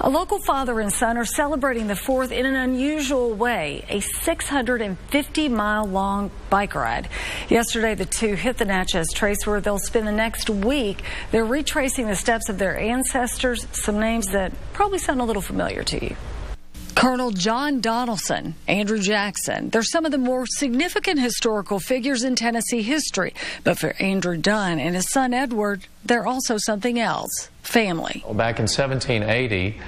A local father and son are celebrating the 4th in an unusual way, a 650-mile-long bike ride. Yesterday, the two hit the Natchez Trace where they'll spend the next week. They're retracing the steps of their ancestors, some names that probably sound a little familiar to you. Colonel John Donaldson, Andrew Jackson. They're some of the more significant historical figures in Tennessee history. But for Andrew Dunn and his son Edward, they're also something else. Family. Back in 1780,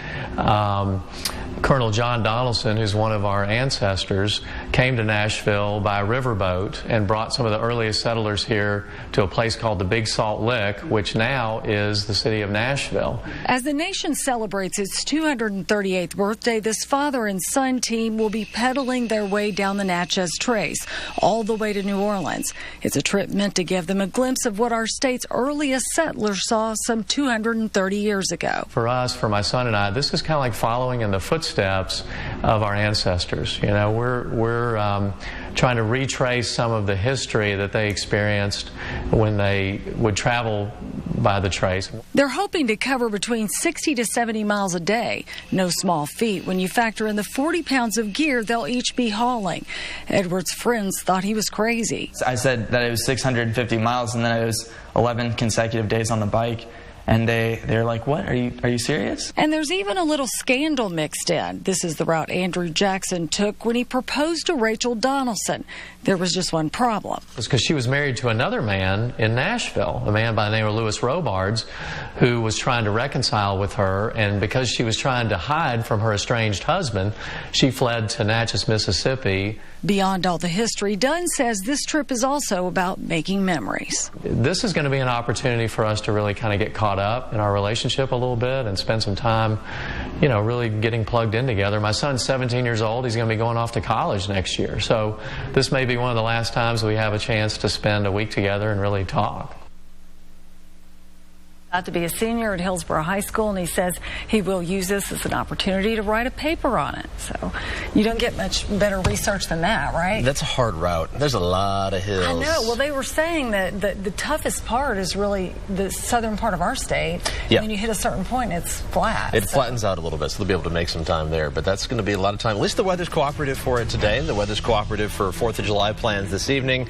Colonel John Donaldson, who's one of our ancestors, came to Nashville by riverboat and brought some of the earliest settlers here to a place called the Big Salt Lick, which now is the city of Nashville. As the nation celebrates its 238th birthday, this father and son team will be pedaling their way down the Natchez Trace, all the way to New Orleans. It's a trip meant to give them a glimpse of what our state's earliest settlers saw some 230 years ago. For us, for my son and I, this is kind of like following in the footsteps of our ancestors. You know, we're trying to retrace some of the history that they experienced when they would travel by the Trace. They're hoping to cover between 60 to 70 miles a day. No small feat when you factor in the 40 pounds of gear they'll each be hauling. Edward's friends thought he was crazy. I said that it was 650 miles and then it was 11 consecutive days on the bike. And they're like, what? Are you serious? And there's even a little scandal mixed in. This is the route Andrew Jackson took when he proposed to Rachel Donaldson. There was just one problem. It's because she was married to another man in Nashville, a man by the name of Louis Robards, who was trying to reconcile with her. And because she was trying to hide from her estranged husband, she fled to Natchez, Mississippi. Beyond all the history, Dunn says this trip is also about making memories. This is going to be an opportunity for us to really kind of get caught up in our relationship a little bit and spend some time, you know, really getting plugged in together. My son's 17 years old. He's going to be going off to college next year. So this may be one of the last times we have a chance to spend a week together and really talk. To be a senior at Hillsborough High School, and he says he will use this as an opportunity to write a paper on it. So you don't get much better research than that, right? That's a hard route. There's a lot of hills. I know. Well, they were saying that the toughest part is really the southern part of our state. Yeah. And then you hit a certain point, it's flat. It flattens out a little bit, so they'll be able to make some time there. But that's going to be a lot of time. At least the weather's cooperative for it today. The weather's cooperative for 4th of July plans this evening.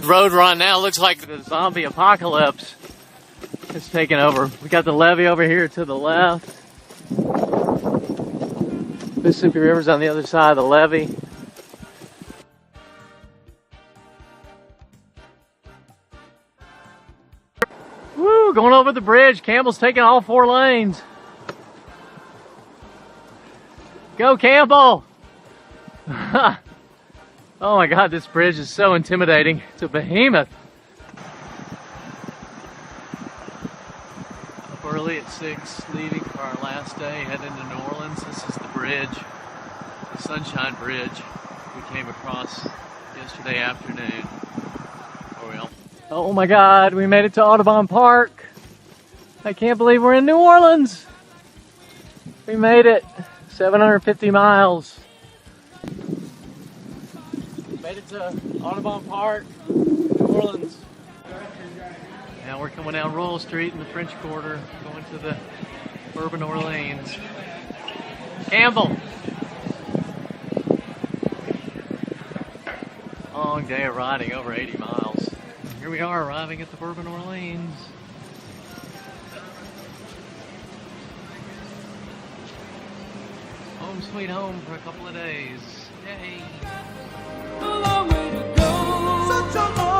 Road run now looks like the zombie apocalypse is taking over. We got the levee over here to the left. Mississippi River's on the other side of the levee. Woo, going over the bridge. Campbell's taking all 4 lanes. Go Campbell! Oh my God, this bridge is so intimidating. It's a behemoth. Up early at 6, leaving for our last day, heading to New Orleans. This is the bridge, the Sunshine Bridge we came across yesterday afternoon. Oh my God, we made it to Audubon Park. I can't believe we're in New Orleans. We made it, 750 miles. Made it to Audubon Park, New Orleans. Now we're coming down Royal Street in the French Quarter, going to the Bourbon Orleans. Campbell! Long day of riding, over 80 miles. Here we are arriving at the Bourbon Orleans. Home sweet home for a couple of days. Yay! A long way to go. Such a long